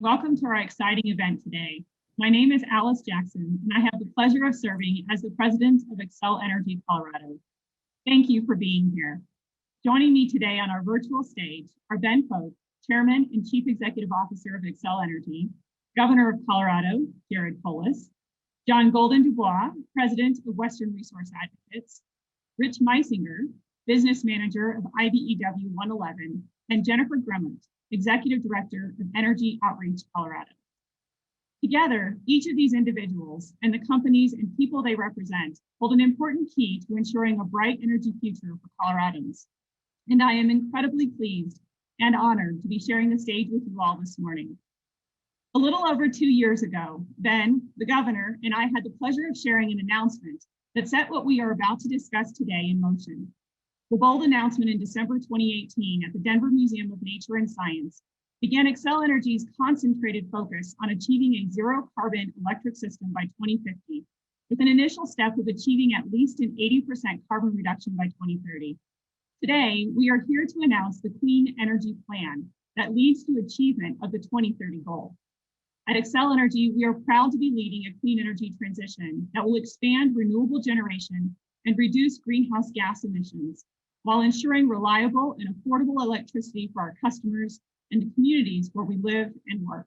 Welcome to our exciting event today. My name is Alice Jackson, and I have the pleasure of serving as the president of Xcel Energy Colorado. Thank you for being here. Joining me today on our virtual stage are Ben Fowke, Chairman and Chief Executive Officer of Xcel Energy, Governor of Colorado, Jared Polis, John Golden Dubois, President of Western Resource Advocates, Rich Meisinger, Business Manager of IBEW 111, and Jennifer Grumman, Executive Director of Energy Outreach Colorado. Together, each of these individuals and the companies and people they represent hold an important key to ensuring a bright energy future for Coloradans. And I am incredibly pleased and honored to be sharing the stage with you all this morning. A little over 2 years ago, Ben, the governor, and I had the pleasure of sharing an announcement that set what we are about to discuss today in motion. The bold announcement in December 2018 at the Denver Museum of Nature and Science began Xcel Energy's concentrated focus on achieving a zero carbon electric system by 2050, with an initial step of achieving at least an 80% carbon reduction by 2030. Today, we are here to announce the Clean Energy Plan that leads to achievement of the 2030 goal. At Xcel Energy, we are proud to be leading a clean energy transition that will expand renewable generation and reduce greenhouse gas emissions, while ensuring reliable and affordable electricity for our customers and the communities where we live and work.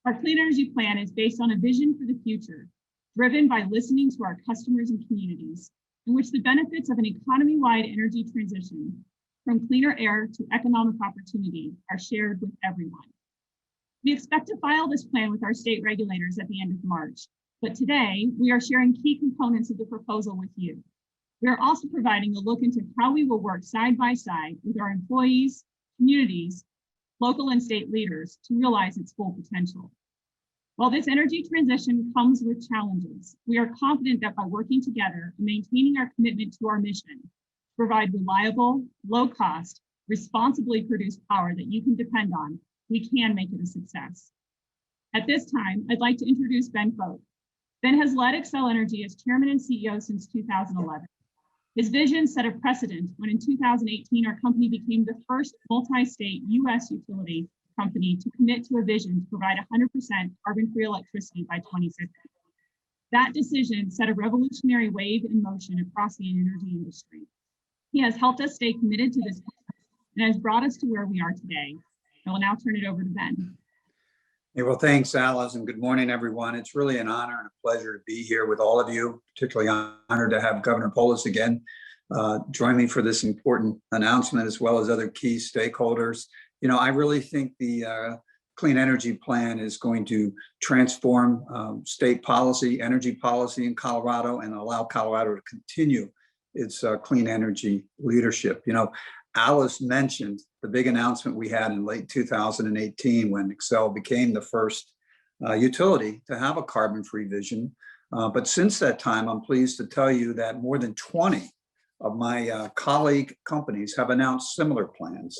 Our Clean Energy Plan is based on a vision for the future, driven by listening to our customers and communities, in which the benefits of an economy-wide energy transition, from cleaner air to economic opportunity, are shared with everyone. We expect to file this plan with our state regulators at the end of March, but today we are sharing key components of the proposal with you. We are also providing a look into how we will work side by side with our employees, communities, local and state leaders to realize its full potential. While this energy transition comes with challenges, we are confident that by working together and maintaining our commitment to our mission, to provide reliable, low-cost, responsibly produced power that you can depend on, we can make it a success. At this time, I'd like to introduce Ben Fowke. Ben has led Xcel Energy as chairman and CEO since 2011. His vision set a precedent when in 2018, our company became the first multi-state US utility company to commit to a vision to provide 100% carbon-free electricity by 2050. That decision set a revolutionary wave in motion across the energy industry. He has helped us stay committed to this and has brought us to where we are today. I will now turn it over to Ben. Hey, well, thanks, Alice, and good morning, everyone. It's really an honor and a pleasure to be here with all of you, particularly honored to have Governor Polis again join me for this important announcement, as well as other key stakeholders. You know, I really think the Clean Energy Plan is going to transform state policy, energy policy in Colorado, and allow Colorado to continue its clean energy leadership. You know, Alice mentioned the big announcement we had in late 2018 when Xcel became the first utility to have a carbon-free vision. But since that time, I'm pleased to tell you that more than 20 of my colleague companies have announced similar plans.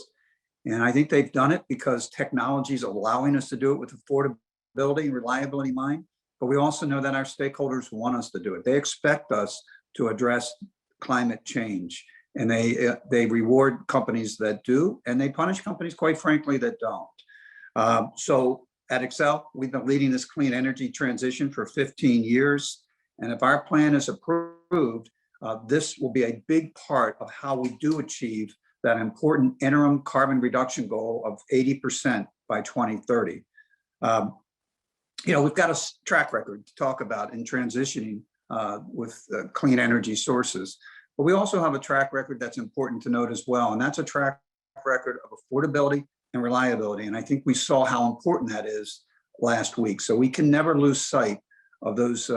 And I think they've done it because technology is allowing us to do it with affordability and reliability in mind. But we also know that our stakeholders want us to do it. They expect us to address climate change. And they reward companies that do, and they punish companies, quite frankly, that don't. So at Xcel, we've been leading this clean energy transition for 15 years. And if our plan is approved, this will be a big part of how we do achieve that important interim carbon reduction goal of 80% by 2030. You know, we've got a track record to talk about in transitioning with clean energy sources. But we also have a track record that's important to note as well, and that's a track record of affordability and reliability. And I think we saw how important that is last week. So we can never lose sight of those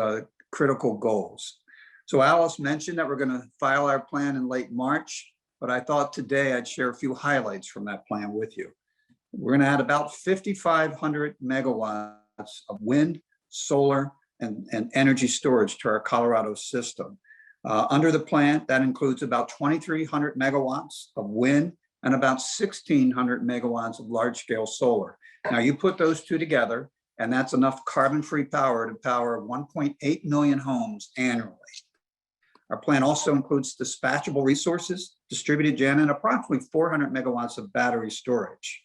critical goals. So Alice mentioned that we're going to file our plan in late March, but I thought today I'd share a few highlights from that plan with you. We're going to add about 5,500 megawatts of wind, solar, and energy storage to our Colorado system. Under the plan, that includes about 2,300 megawatts of wind and about 1,600 megawatts of large-scale solar. Now, you put those two together, and that's enough carbon-free power to power 1.8 million homes annually. Our plan also includes dispatchable resources, distributed gen, and approximately 400 megawatts of battery storage.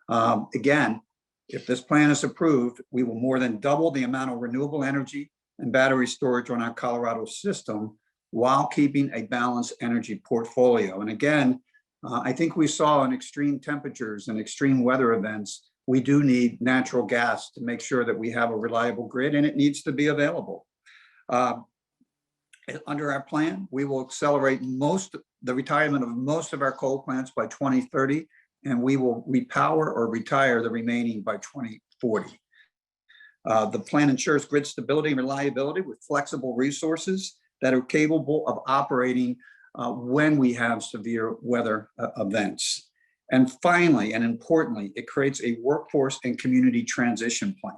Again, If this plan is approved, we will more than double the amount of renewable energy and battery storage on our Colorado system while keeping a balanced energy portfolio. And again, I think we saw in extreme temperatures and extreme weather events, we do need natural gas to make sure that we have a reliable grid, and it needs to be available. Under our plan, we will accelerate the retirement of most of our coal plants by 2030, and we will repower or retire the remaining by 2040. The plan ensures grid stability and reliability with flexible resources that are capable of operating when we have severe weather events. And finally, and importantly, it creates a workforce and community transition plan.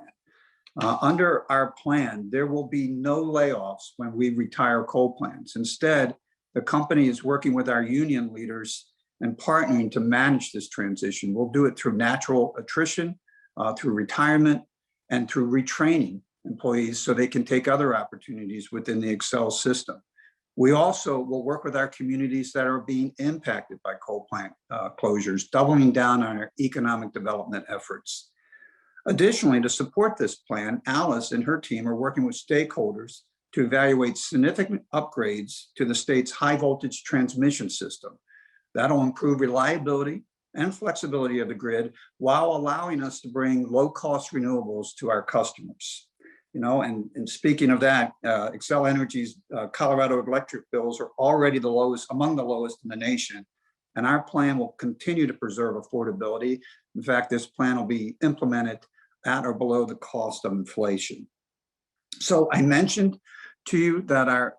Under our plan, there will be no layoffs when we retire coal plants. Instead, the company is working with our union leaders and partnering to manage this transition. We'll do it through natural attrition, through retirement, and through retraining employees so they can take other opportunities within the Xcel system. We also will work with our communities that are being impacted by coal plant closures, doubling down on our economic development efforts. Additionally, to support this plan, Alice and her team are working with stakeholders to evaluate significant upgrades to the state's high voltage transmission system. That'll improve reliability and flexibility of the grid while allowing us to bring low-cost renewables to our customers. You know, and speaking of that, Xcel Energy's Colorado electric bills are already the lowest, among the lowest in the nation, and our plan will continue to preserve affordability. In fact, this plan will be implemented at or below the cost of inflation. So I mentioned to you that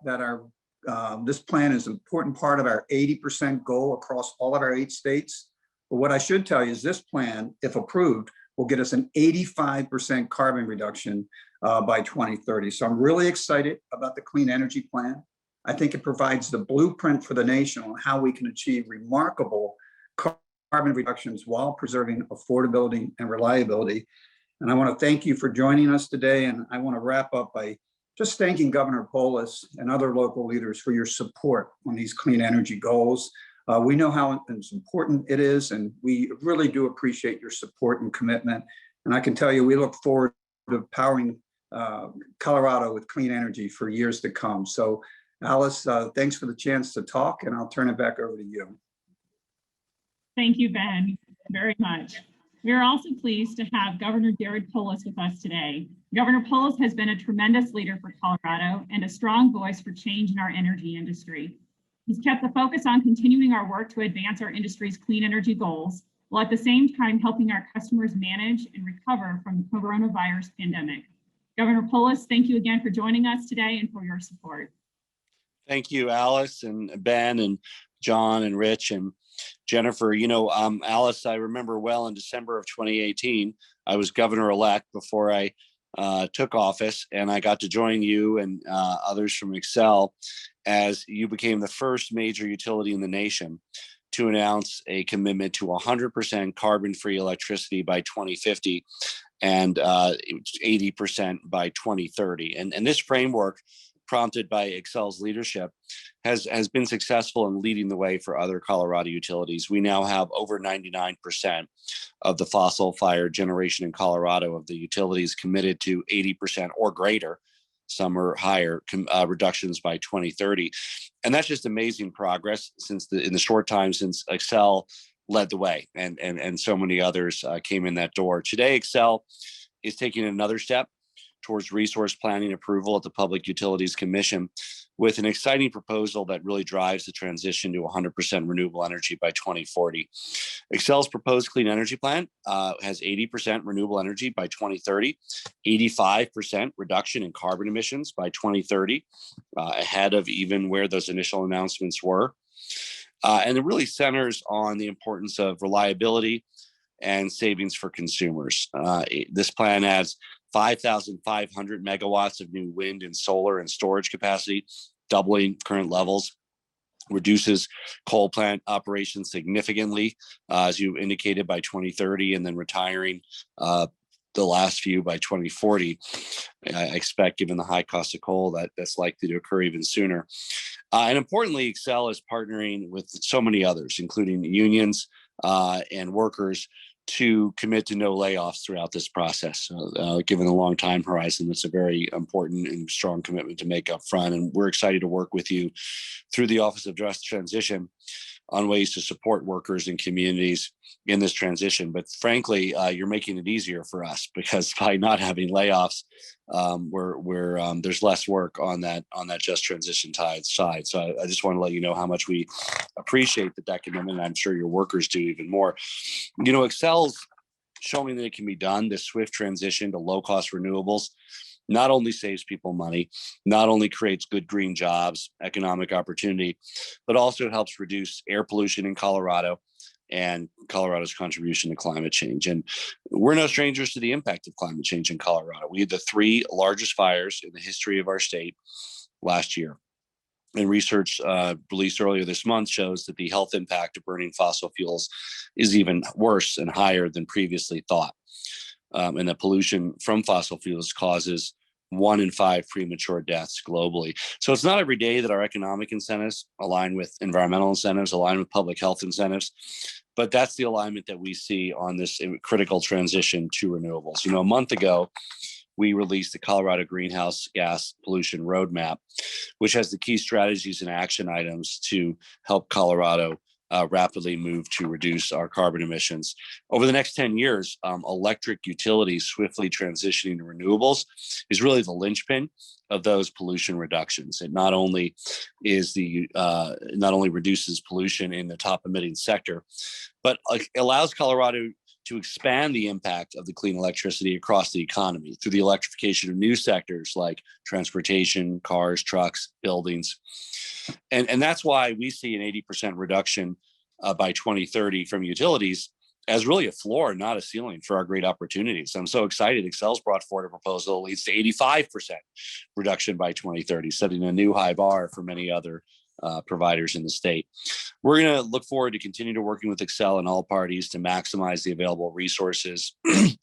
this plan is an important part of our 80% goal across all of our 8 states. But what I should tell you is this plan, if approved, will get us an 85% carbon reduction by 2030. So I'm really excited about the Clean Energy Plan. I think it provides the blueprint for the nation on how we can achieve remarkable carbon reductions while preserving affordability and reliability. And I want to thank you for joining us today. And I want to wrap up by just thanking Governor Polis and other local leaders for your support on these clean energy goals. We know how important it is, and we really do appreciate your support and commitment. And I can tell you, we look forward to powering Colorado with clean energy for years to come. So Alice, thanks for the chance to talk, and I'll turn it back over to you. Thank you, Ben, very much. We are also pleased to have Governor Jared Polis with us today. Governor Polis has been a tremendous leader for Colorado and a strong voice for change in our energy industry. He's kept the focus on continuing our work to advance our industry's clean energy goals, while at the same time helping our customers manage and recover from the coronavirus pandemic. Governor Polis, thank you again for joining us today and for your support. Thank you, Alice and Ben and John and Rich and Jennifer. You know, Alice, I remember well in December of 2018, I was governor-elect before I took office, and I got to join you and others from Xcel as you became the first major utility in the nation to announce a commitment to 100% carbon-free electricity by 2050 and 80% by 2030. And this framework, prompted by Xcel's leadership, has been successful in leading the way for other Colorado utilities. We now have over 99% of the fossil-fired generation in Colorado of the utilities committed to 80% or greater, some are higher, reductions by 2030. And that's just amazing progress in the short time since Xcel led the way, and so many others came in that door. Today, Xcel is taking another step towards resource planning approval at the Public Utilities Commission with an exciting proposal that really drives the transition to 100% renewable energy by 2040. Xcel's proposed clean energy plan has 80% renewable energy by 2030, 85% reduction in carbon emissions by 2030, ahead of even where those initial announcements were. And it really centers on the importance of reliability and savings for consumers. This plan adds 5,500 megawatts of new wind and solar and storage capacity, doubling current levels, reduces coal plant operations significantly, as you indicated, by 2030, and then retiring the last few by 2040. I expect, given the high cost of coal, that's likely to occur even sooner. And importantly, Xcel is partnering with so many others, including unions and workers, to commit to no layoffs throughout this process. Given the long time horizon, that's a very important and strong commitment to make up front. And we're excited to work with you through the Office of Just Transition on ways to support workers and communities in this transition. But frankly, you're making it easier for us because by not having layoffs, there's less work on that Just Transition side. So I just want to let you know how much we appreciate that commitment. And I'm sure your workers do even more. You know, Xcel's showing that it can be done. This swift transition to low cost renewables not only saves people money, not only creates good green jobs, economic opportunity, but also helps reduce air pollution in Colorado and Colorado's contribution to climate change. And we're no strangers to the impact of climate change in Colorado. We had the 3 largest fires in the history of our state last year. And research released earlier this month shows that the health impact of burning fossil fuels is even worse and higher than previously thought. And that pollution from fossil fuels causes 1 in 5 premature deaths globally. So it's not every day that our economic incentives align with environmental incentives, align with public health incentives, but that's the alignment that we see on this critical transition to renewables. You know, a month ago, we released the Colorado Greenhouse Gas Pollution Roadmap, which has the key strategies and action items to help Colorado rapidly move to reduce our carbon emissions. Over the next 10 years, electric utilities swiftly transitioning to renewables is really the linchpin of those pollution reductions. It not only reduces pollution in the top emitting sector, but allows Colorado to expand the impact of the clean electricity across the economy through the electrification of new sectors like transportation, cars, trucks, buildings. And that's why we see an 80% reduction by 2030 from utilities as really a floor, not a ceiling for our great opportunities. I'm so excited. Xcel's brought forward a proposal that leads to 85% reduction by 2030, setting a new high bar for many other providers in the state. We're going to look forward to continue to working with Xcel and all parties to maximize the available resources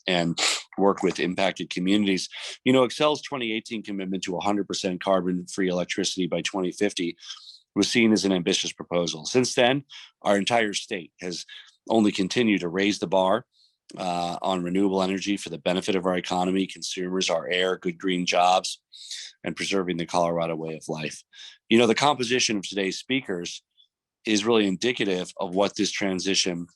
and work with impacted communities. You know, Xcel's 2018 commitment to 100% carbon-free electricity by 2050 was seen as an ambitious proposal. Since then, our entire state has only continued to raise the bar on renewable energy for the benefit of our economy, consumers, our air, good green jobs, and preserving the Colorado way of life. You know, the composition of today's speakers is really indicative of what this transition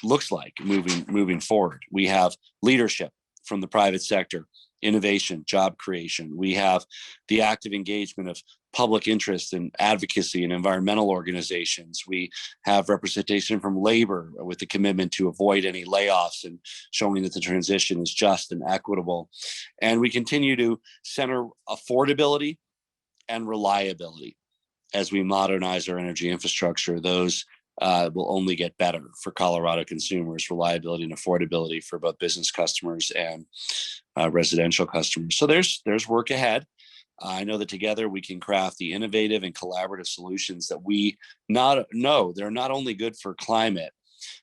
looks like moving forward. We have leadership from the private sector, innovation, job creation. We have the active engagement of public interest and advocacy and environmental organizations. We have representation from labor with the commitment to avoid any layoffs and showing that the transition is just and equitable. And we continue to center affordability and reliability as we modernize our energy infrastructure. Those will only get better for Colorado consumers, reliability and affordability for both business customers and residential customers. So there's work ahead. I know that together we can craft the innovative and collaborative solutions that we know they're not only good for climate,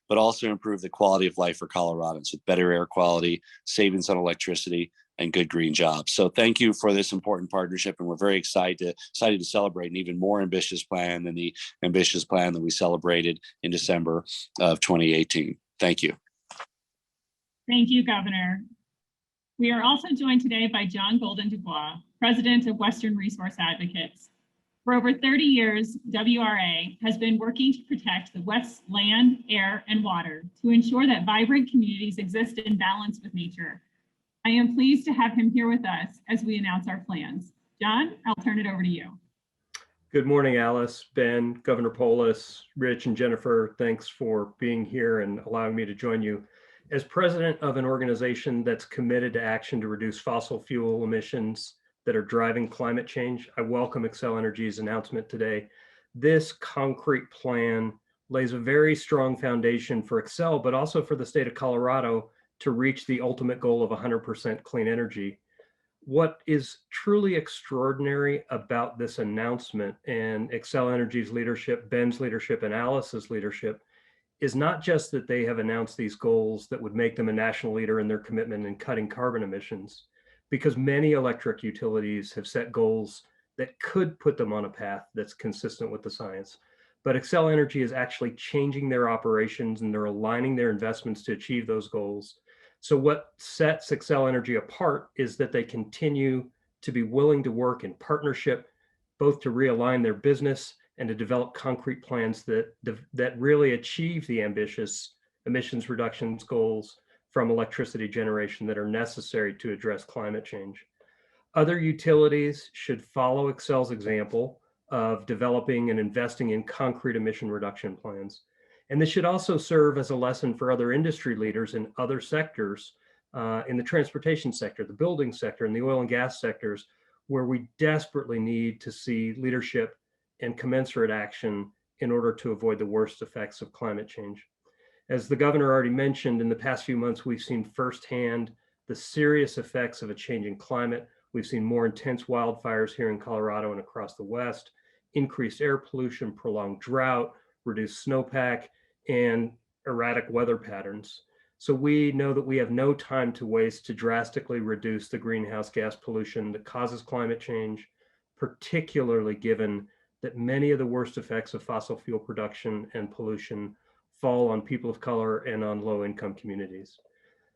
but also improve the quality of life for Coloradans with better air quality, savings on electricity, and good green jobs. So thank you for this important partnership. And we're very excited to celebrate an even more ambitious plan than the ambitious plan that we celebrated in December of 2018. Thank you. Thank you, Governor. We are also joined today by John Golden Dubois, President of Western Resource Advocates. For over 30 years, WRA has been working to protect the West's land, air, and water to ensure that vibrant communities exist in balance with nature. I am pleased to have him here with us as we announce our plans. John, I'll turn it over to you. Good morning, Alice, Ben, Governor Polis, Rich, and Jennifer. Thanks for being here and allowing me to join you. As president of an organization that's committed to action to reduce fossil fuel emissions that are driving climate change, I welcome Xcel Energy's announcement today. This concrete plan lays a very strong foundation for Xcel, but also for the state of Colorado to reach the ultimate goal of 100% clean energy. What is truly extraordinary about this announcement and Xcel Energy's leadership, Ben's leadership, and Alice's leadership is not just that they have announced these goals that would make them a national leader in their commitment in cutting carbon emissions, because many electric utilities have set goals that could put them on a path that's consistent with the science. but Xcel Energy is actually changing their operations and they're aligning their investments to achieve those goals. So what sets Xcel Energy apart is that they continue to be willing to work in partnership, both to realign their business and to develop concrete plans that really achieve the ambitious emissions reductions goals from electricity generation that are necessary to address climate change. Other utilities should follow Xcel's example of developing and investing in concrete emission reduction plans. And this should also serve as a lesson for other industry leaders in other sectors, in the transportation sector, the building sector, and the oil and gas sectors, where we desperately need to see leadership and commensurate action in order to avoid the worst effects of climate change. As the governor already mentioned, in the past few months, we've seen firsthand the serious effects of a changing climate. We've seen more intense wildfires here in Colorado and across the West, increased air pollution, prolonged drought, reduced snowpack, and erratic weather patterns. So we know that we have no time to waste to drastically reduce the greenhouse gas pollution that causes climate change, particularly given that many of the worst effects of fossil fuel production and pollution fall on people of color and on low-income communities.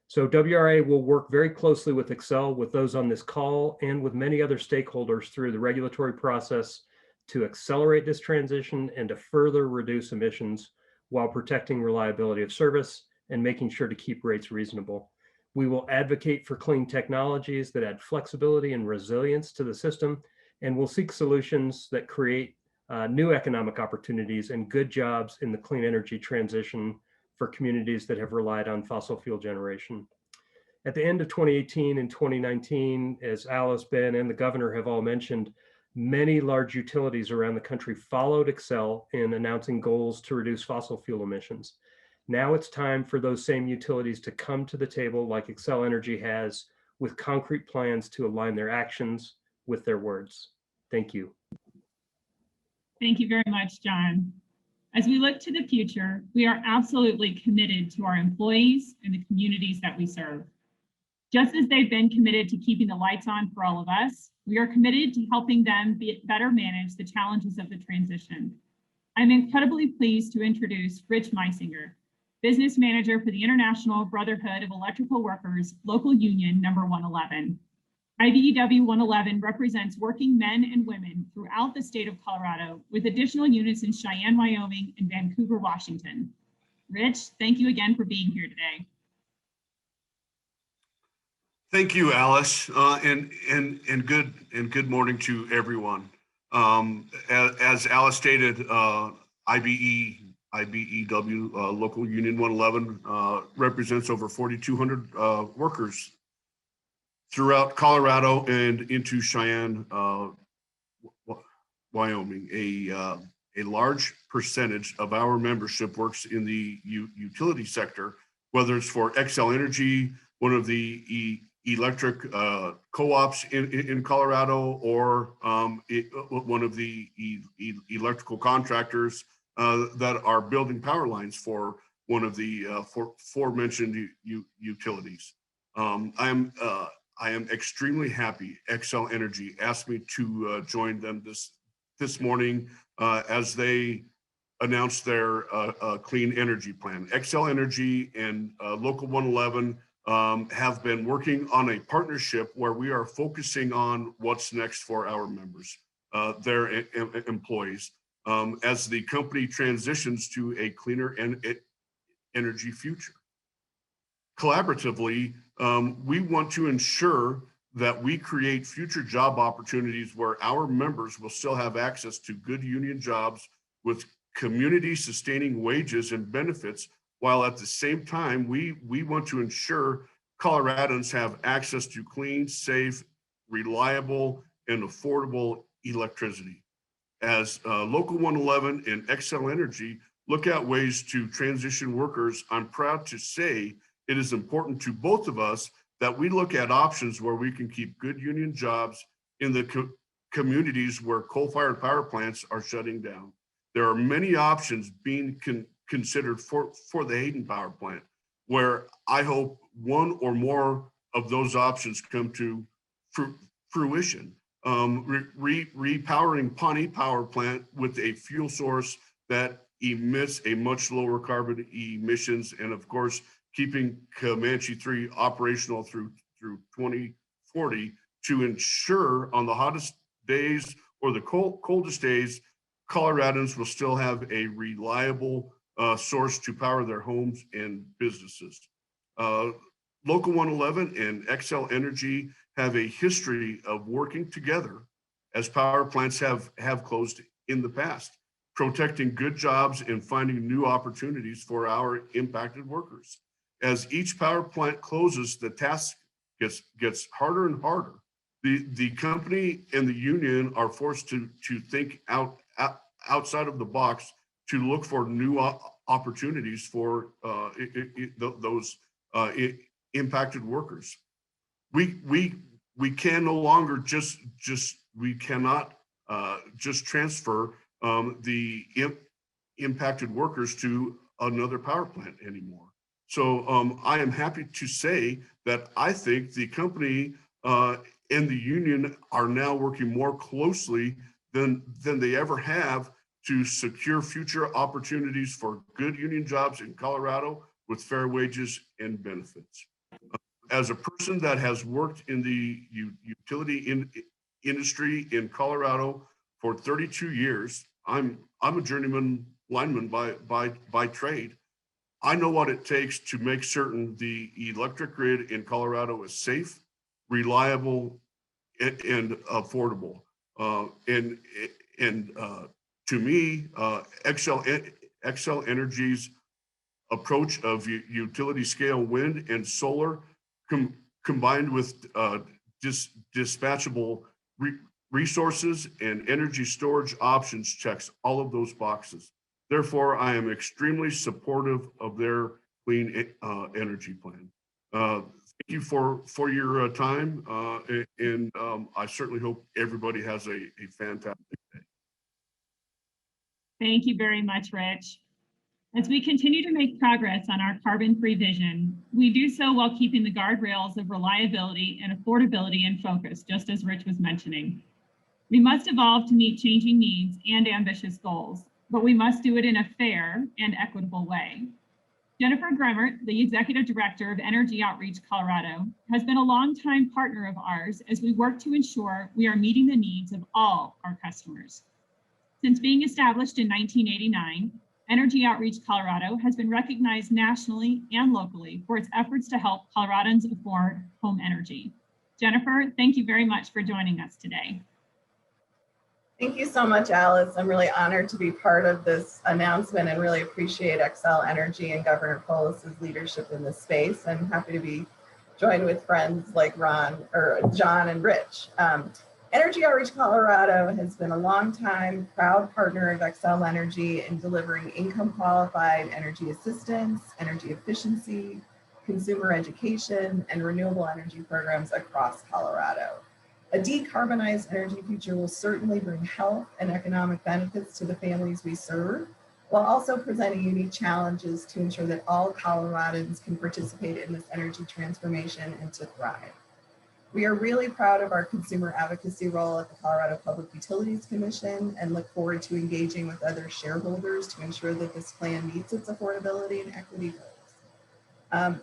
So WRA will work very closely with Xcel, with those on this call, and with many other stakeholders through the regulatory process to accelerate this transition and to further reduce emissions while protecting reliability of service and making sure to keep rates reasonable. We will advocate for clean technologies that add flexibility and resilience to the system, and we'll seek solutions that create new economic opportunities and good jobs in the clean energy transition for communities that have relied on fossil fuel generation. At the end of 2018 and 2019, as Alice, Ben, and the governor have all mentioned, many large utilities around the country followed Xcel in announcing goals to reduce fossil fuel emissions. Now it's time for those same utilities to come to the table like Xcel Energy has, with concrete plans to align their actions with their words. Thank you. Thank you very much, John. As we look to the future, we are absolutely committed to our employees and the communities that we serve. Just as they've been committed to keeping the lights on for all of us, we are committed to helping them better manage the challenges of the transition. I'm incredibly pleased to introduce Rich Meisinger, Business Manager for the International Brotherhood of Electrical Workers, Local Union Number 111. IBEW 111 represents working men and women throughout the state of Colorado, with additional units in Cheyenne, Wyoming, and Vancouver, Washington. Rich, thank you again for being here today. Thank you, Alice, and good morning to everyone. As Alice stated, IBEW Local Union 111 represents over 4,200 workers throughout Colorado and into Cheyenne, Wyoming. A large percentage of our membership works in the utility sector, whether it's for Xcel Energy, one of the electric co-ops in Colorado, or one of the electrical contractors that are building power lines for one of the aforementioned utilities. I am extremely happy Xcel Energy asked me to join them this morning as they announced their clean energy plan. Xcel Energy and Local 111 have been working on a partnership where we are focusing on what's next for our members, their employees, as the company transitions to a cleaner energy future. Collaboratively, we want to ensure that we create future job opportunities where our members will still have access to good union jobs with community sustaining wages and benefits, while at the same time, we want to ensure Coloradans have access to clean, safe, reliable, and affordable electricity. As Local 111 and Xcel Energy look at ways to transition workers, I'm proud to say it is important to both of us that we look at options where we can keep good union jobs in the communities where coal-fired power plants are shutting down. There are many options being considered for the Hayden power plant, where I hope one or more of those options come to fruition. Repowering Pawnee power plant with a fuel source that emits a much lower carbon emissions, and of course, keeping Comanche 3 operational through 2040 to ensure on the hottest days or the coldest days, Coloradans will still have a reliable source to power their homes and businesses. Local 111 and Xcel Energy have a history of working together as power plants have closed in the past, protecting good jobs and finding new opportunities for our impacted workers. As each power plant closes, the task gets harder and harder. The company and the union are forced to think outside of the box to look for new opportunities for those impacted workers. We can no longer we cannot just transfer the impacted workers to another power plant anymore. So I am happy to say that I think the company and the union are now working more closely than they ever have to secure future opportunities for good union jobs in Colorado with fair wages and benefits. As a person that has worked in the utility industry in Colorado for 32 years, I'm a journeyman lineman by trade. I know what it takes to make certain the electric grid in Colorado is safe, reliable, and affordable. To me, Xcel Energy's approach of utility scale wind and solar combined with dispatchable resources and energy storage options checks all of those boxes. Therefore, I am extremely supportive of their clean energy plan. Thank you for your time, and I certainly hope everybody has a fantastic day. Thank you very much, Rich. As we continue to make progress on our carbon-free vision, we do so while keeping the guardrails of reliability and affordability in focus, just as Rich was mentioning. We must evolve to meet changing needs and ambitious goals, but we must do it in a fair and equitable way. Jennifer Gremmert, the Executive Director of Energy Outreach Colorado, has been a longtime partner of ours as we work to ensure we are meeting the needs of all our customers. Since being established in 1989, Energy Outreach Colorado has been recognized nationally and locally for its efforts to help Coloradans afford home energy. Jennifer, thank you very much for joining us today. Thank you so much, Alice. I'm really honored to be part of this announcement and really appreciate Xcel Energy and Governor Polis's leadership in this space. I'm happy to be joined with friends like John and Rich. Energy Outreach Colorado has been a long-time proud partner of Xcel Energy in delivering income-qualified energy assistance, energy efficiency, consumer education, and renewable energy programs across Colorado. A decarbonized energy future will certainly bring health and economic benefits to the families we serve, while also presenting unique challenges to ensure that all Coloradans can participate in this energy transformation and to thrive. We are really proud of our consumer advocacy role at the Colorado Public Utilities Commission and look forward to engaging with other shareholders to ensure that this plan meets its affordability and equity goals.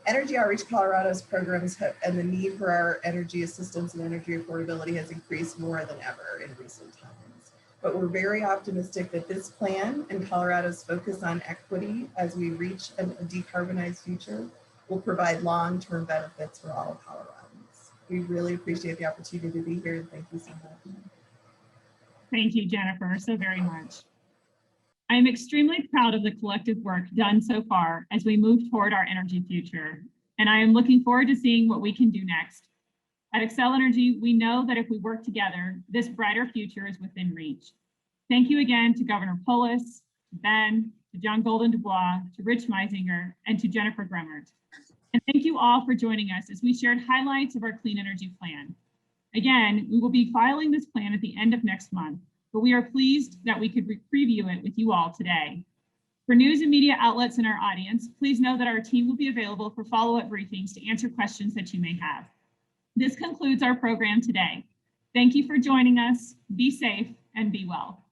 Energy Outreach Colorado's programs and the need for our energy assistance and energy affordability has increased more than ever in recent times. But we're very optimistic that this plan and Colorado's focus on equity as we reach a decarbonized future will provide long-term benefits for all Coloradans. We really appreciate the opportunity to be here, and thank you so much. Thank you, Jennifer, so very much. I am extremely proud of the collective work done so far as we move toward our energy future, and I am looking forward to seeing what we can do next. At Xcel Energy, we know that if we work together, this brighter future is within reach. Thank you again to Governor Polis, to Ben, to John Golden Dubois, to Rich Meisinger, and to Jennifer Gremmert. And thank you all for joining us as we shared highlights of our clean energy plan. Again, we will be filing this plan at the end of next month, but we are pleased that we could preview it with you all today. For news and media outlets in our audience, please know that our team will be available for follow-up briefings to answer questions that you may have. This concludes our program today. Thank you for joining us. Be safe and be well.